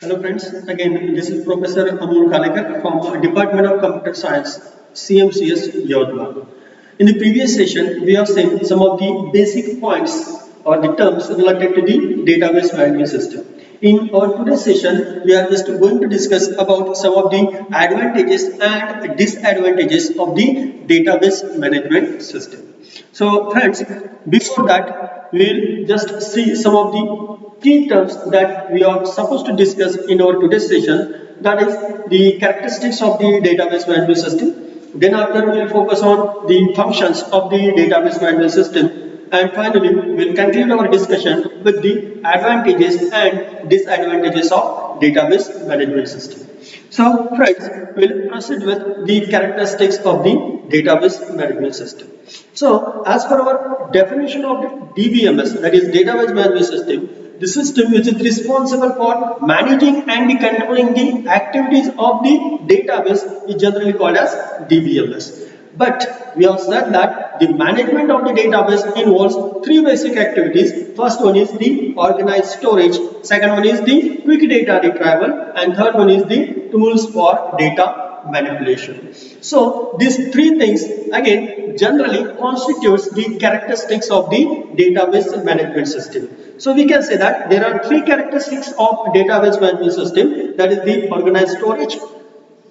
Hello friends, again this is Professor Amol Kalekar from Department of Computer Science, CMCS Yodhma. In the previous session, we have seen some of the basic points or the terms related to the database management system. In our today's session, we are just going to discuss about some of the advantages and disadvantages of the database management system. So friends, before that, we will just see some of the key terms that we are supposed to discuss in our today's session, that is the characteristics of the database management system. Then after we will focus on the functions of the database management system, and finally we will conclude our discussion with the advantages and disadvantages of database management system. So friends, we will proceed with the characteristics of the database management system. So as per our definition of the DBMS, that is database management system, the system which is responsible for managing and controlling the activities of the database is generally called as DBMS. But we have said that the management of the database involves three basic activities. First one is the organized storage, second one is the quick data retrieval, and third one is the tools for data manipulation. So these three things again generally constitutes the characteristics of the database management system. So we can say that there are three characteristics of database management system, that is the organized storage,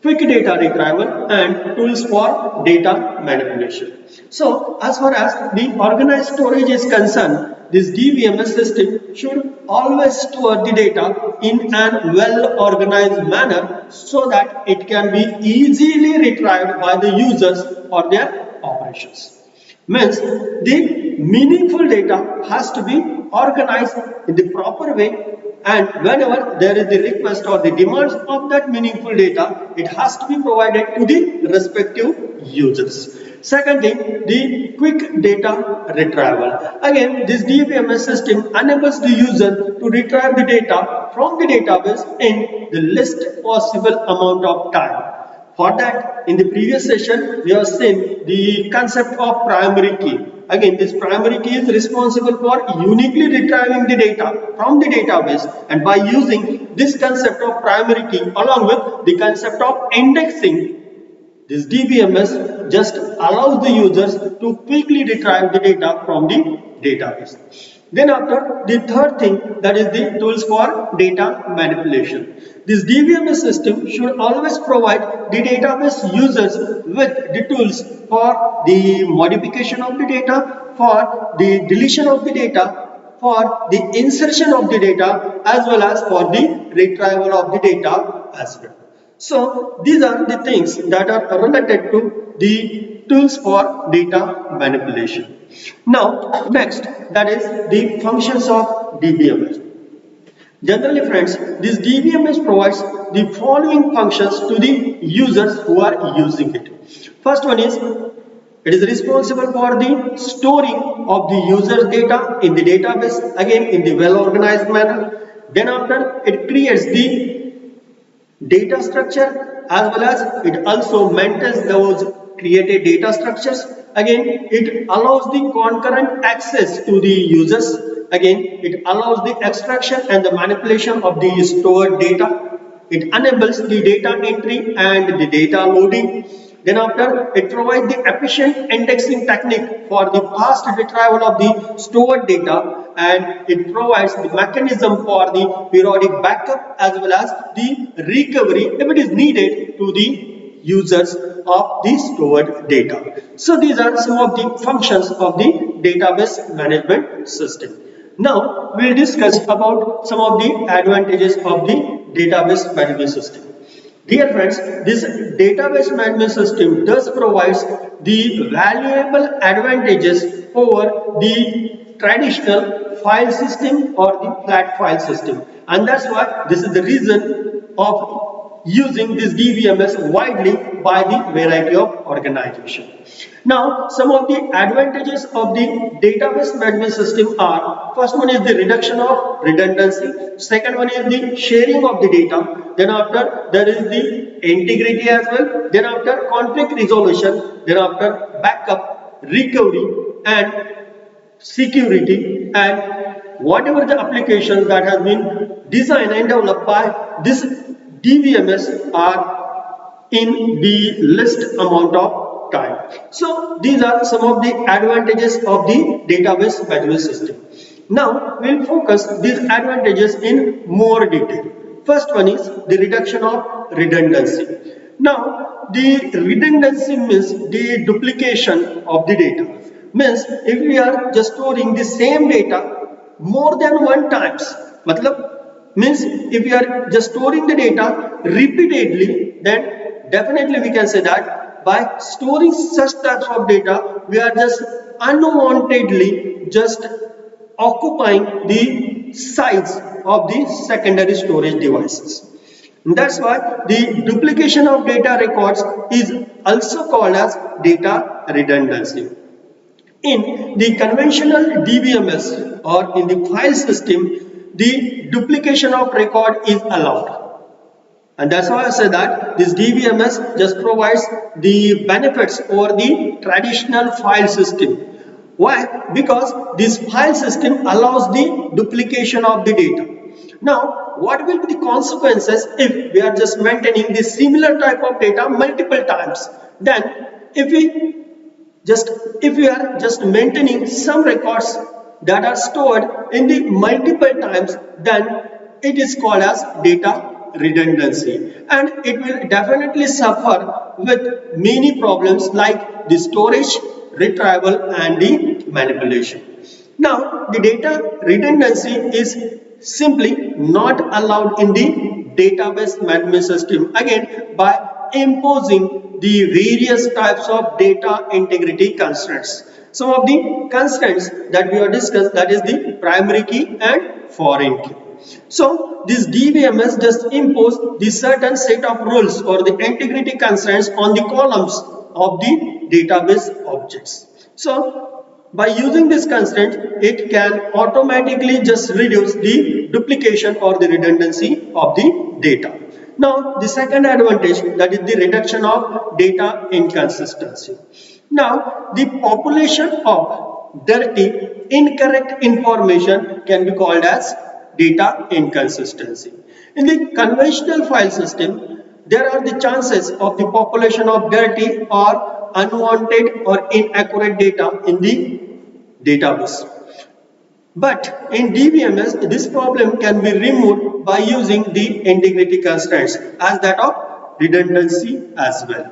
quick data retrieval, and tools for data manipulation. So as far as the organized storage is concerned, this DBMS system should always store the data in a well organized manner so that it can be easily retrieved by the users for their operations. Means the meaningful data has to be organized in the proper way, and whenever there is the request or the demands of that meaningful data, it has to be provided to the respective users. Second thing, the quick data retrieval. Again, this DBMS system enables the user to retrieve the data from the database in the least possible amount of time. For that, in the previous session, we have seen the concept of primary key. Again, this primary key is responsible for uniquely retrieving the data from the database, and by using this concept of primary key along with the concept of indexing, this DBMS just allows the users to quickly retrieve the data from the database. Then after, the third thing, that is the tools for data manipulation. This DBMS system should always provide the database users with the tools for the modification of the data, for the deletion of the data, for the insertion of the data, as well as for the retrieval of the data as well. So these are the things that are related to the tools for data manipulation. Now next, that is the functions of DBMS. Generally friends, this DBMS provides the following functions to the users who are using it. First one is, it is responsible for the storing of the user's data in the database, again in the well organized manner. Then after, it creates the data structure, as well as it also maintains those created data structures. Again, it allows the concurrent access to the users. Again, it allows the extraction and the manipulation of the stored data. It enables the data entry and the data loading. Then after, it provides the efficient indexing technique for the fast retrieval of the stored data, and it provides the mechanism for the periodic backup as well as the recovery if it is needed to the users of the stored data. So these are some of the functions of the database management system. Now we will discuss about some of the advantages of the database management system. Dear friends, this database management system does provide the valuable advantages over the traditional file system or the flat file system, and that's why this is the reason of using this DBMS widely by the variety of organization. Now, some of the advantages of the database management system are: first one is the reduction of redundancy, second one is the sharing of the data, then after there is the integrity as well, then after conflict resolution, then after backup, recovery, and security, and whatever the application that has been designed and developed by this DBMS are in the least amount of time. So these are some of the advantages of the database management system. Now we will focus these advantages in more detail. First one is the reduction of redundancy. Now the redundancy means the duplication of the data. Means if we are just storing the same data more than one times, matlab means if we are just storing the data repeatedly, then definitely we can say that by storing such types of data, we are just unwantedly just occupying the size of the secondary storage devices. And that's why the duplication of data records is also called as data redundancy. In the conventional DBMS or in the file system, the duplication of record is allowed. And that's why I say that this DBMS just provides the benefits over the traditional file system. Why? Because this file system allows the duplication of the data. Now, what will be the consequences if we are just maintaining this similar type of data multiple times? Then, if we are just maintaining some records that are stored in the multiple times, then it is called as data redundancy, and it will definitely suffer with many problems like the storage, retrieval and the manipulation. Now the data redundancy is simply not allowed in the database management system, again by imposing the various types of data integrity constraints. Some of the constraints that we have discussed, that is the primary key and foreign key. So this DBMS just impose the certain set of rules or the integrity constraints on the columns of the database objects. So by using this constraint, it can automatically just reduce the duplication or the redundancy of the data. Now the second advantage, that is the reduction of data inconsistency. Now the population of dirty, incorrect information can be called as data inconsistency. In the conventional file system, there are the chances of the population of dirty or unwanted or inaccurate data in the database. But in DBMS, this problem can be removed by using the integrity constraints as that of redundancy as well.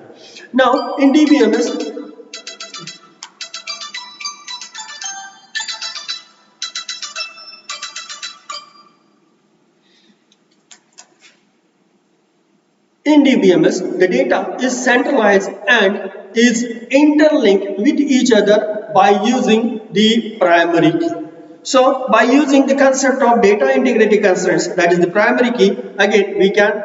Now in DBMS, the data is centralized and is interlinked with each other by using the primary key. So by using the concept of data integrity constraints, that is the primary key, again we can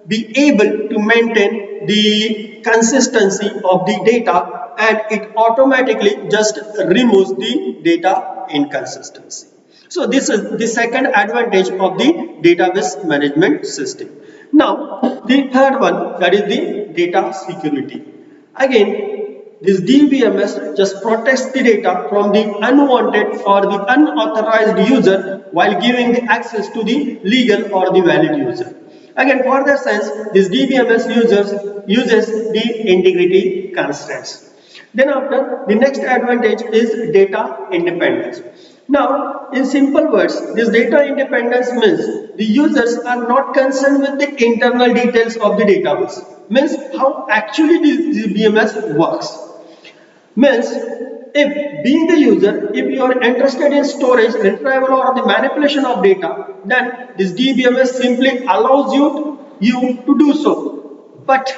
be able to maintain the consistency of the data, and it automatically just removes the data inconsistency. So this is the second advantage of the database management system. Now the third one, that is the data security. Again, this DBMS just protects the data from the unwanted or the unauthorized user while giving the access to the legal or the valid user. Again, for that sense, this DBMS uses the integrity constraints. Then after, the next advantage is data independence. Now, in simple words, this data independence means the users are not concerned with the internal details of the database. Means how actually this DBMS works. Means if being the user, if you are interested in storage, retrieval or the manipulation of data, then this DBMS simply allows you to do so. But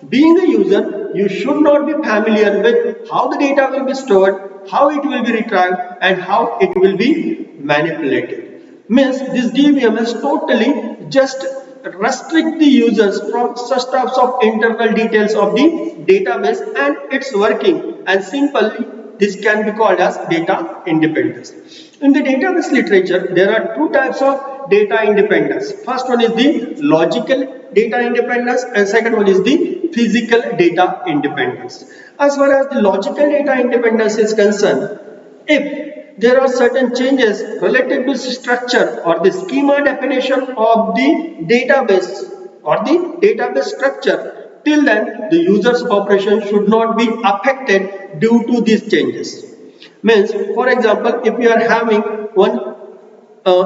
being a user, you should not be familiar with how the data will be stored, how it will be retrieved and how it will be manipulated. Means this DBMS totally just restrict the users from such types of internal details of the database and its working, and simply this can be called as data independence. In the database literature, there are two types of data independence. First one is the logical data independence and second one is the physical data independence. As far as the logical data independence is concerned, if there are certain changes related to structure or the schema definition of the database or the database structure, till then the user's operation should not be affected due to these changes. Means, for example, if you are having one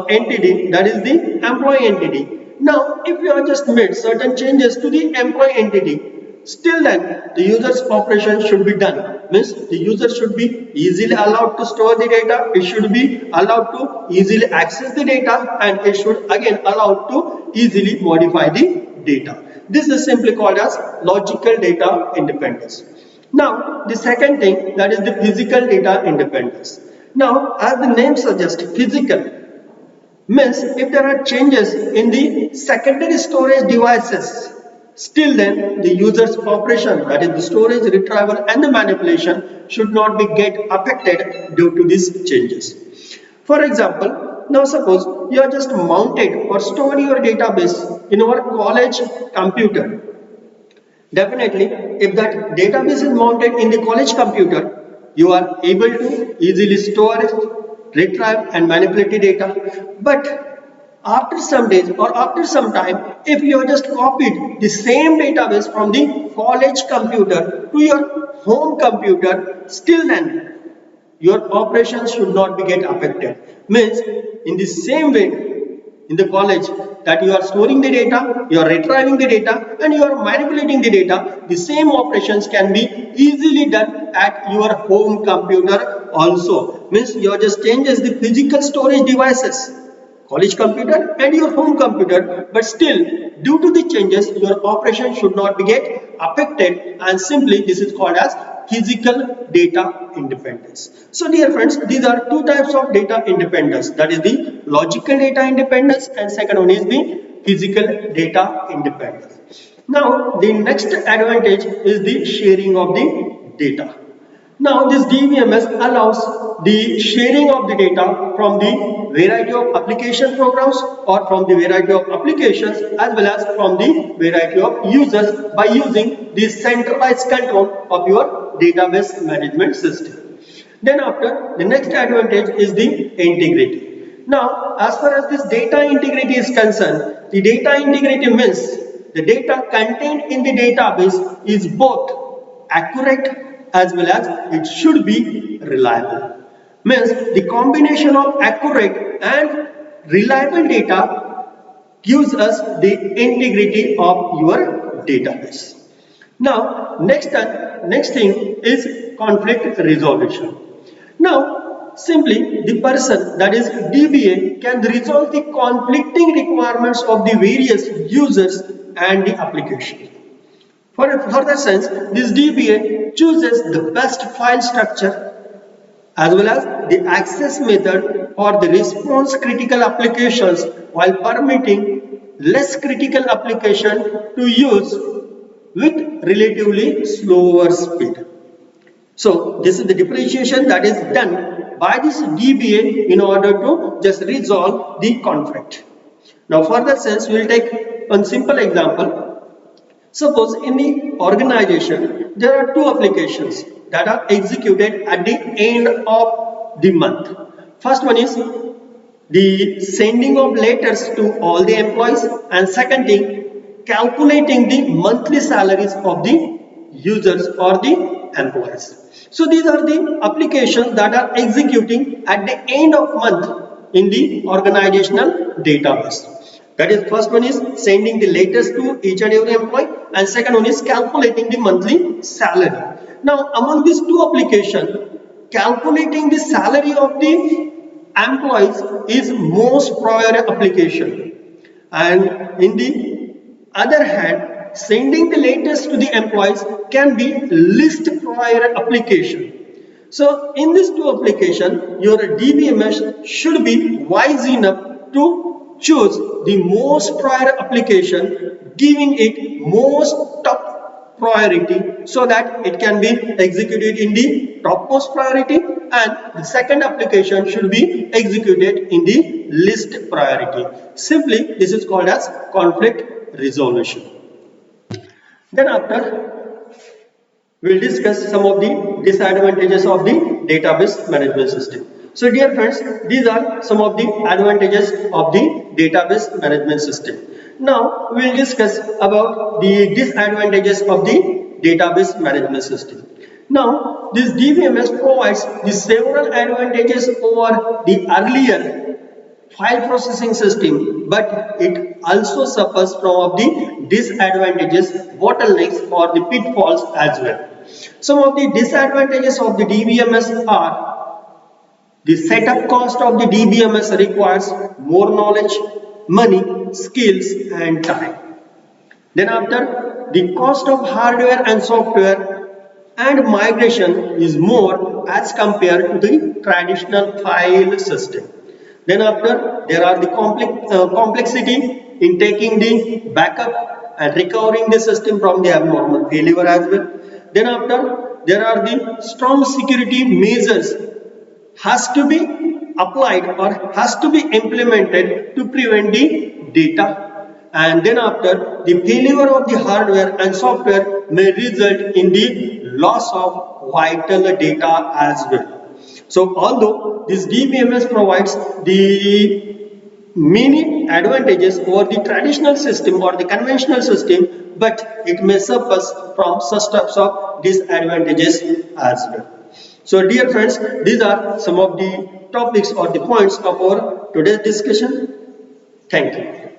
entity, that is the employee entity. Now, if you have just made certain changes to the employee entity, still then the user's operation should be done. Means the user should be easily allowed to store the data, it should be allowed to easily access the data, and it should again allowed to easily modify the data. This is simply called as logical data independence. Now, the second thing, that is the physical data independence. Now, as the name suggests, physical means if there are changes in the secondary storage devices, still then the user's operation, that is the storage, retrieval and the manipulation, should not be get affected due to these changes. For example, now suppose you are just mounted or stored your database in our college computer. Definitely, if that database is mounted in the college computer, you are able to easily store it, retrieve and manipulate the data. But after some days or after some time, if you have just copied the same database from the college computer to your home computer, still then your operations should not be get affected. Means in the same way in the college that you are storing the data, you are retrieving the data and you are manipulating the data, the same operations can be easily done at your home computer also. Means you just changes the physical storage devices, college computer and your home computer, but still due to the changes your operation should not be get affected, and simply this is called as physical data independence. So dear friends, these are two types of data independence, that is the logical data independence and second one is the physical data independence. Now the next advantage is the sharing of the data. Now this DBMS allows the sharing of the data from the variety of application programs or from the variety of applications as well as from the variety of users by using the centralized control of your database management system. Then after, the next advantage is the integrity. Now as far as this data integrity is concerned, the data integrity means the data contained in the database is both accurate as well as it should be reliable. Means the combination of accurate and reliable data gives us the integrity of your database. Now next thing is conflict resolution. Now simply the person, that is DBA, can resolve the conflicting requirements of the various users and the application. For a further sense, this DBA chooses the best file structure as well as the access method for the response critical applications while permitting less critical application to use with relatively slower speed. So this is the differentiation that is done by this DBA in order to just resolve the conflict. Now further sense, we will take one simple example. Suppose in the organization there are two applications that are executed at the end of the month. First one is the sending of letters to all the employees, and second thing, calculating the monthly salaries of the users or the employees. So these are the applications that are executing at the end of month in the organizational database. That is, first one is sending the letters to each and every employee, and second one is calculating the monthly salary. Now among these two applications, calculating the salary of the employees is most prior application, and in the other hand, sending the letters to the employees can be least prior application. So in these two applications, your DBMS should be wise enough to choose the most prior application, giving it most top priority so that it can be executed in the topmost priority, and the second application should be executed in the least priority. Simply, this is called as conflict resolution. Then after, we will discuss some of the disadvantages of the database management system. So dear friends, these are some of the advantages of the database management system. Now we will discuss about the disadvantages of the database management system. Now this DBMS provides the several advantages over the earlier file processing system, but it also suffers from the disadvantages, bottlenecks or the pitfalls as well. Some of the disadvantages of the DBMS are: the setup cost of the DBMS requires more knowledge, money, skills and time. Then after, the cost of hardware and software and migration is more as compared to the traditional file system. Then after, there are the complexity in taking the backup and recovering the system from the abnormal failure as well. Then after, there are the strong security measures has to be applied or has to be implemented to prevent the data. And then after, the failure of the hardware and software may result in the loss of vital data as well. So although this DBMS provides the many advantages over the traditional system or the conventional system, but it may suffer from such types of disadvantages as well. So dear friends, these are some of the topics or the points of our today's discussion. Thank you.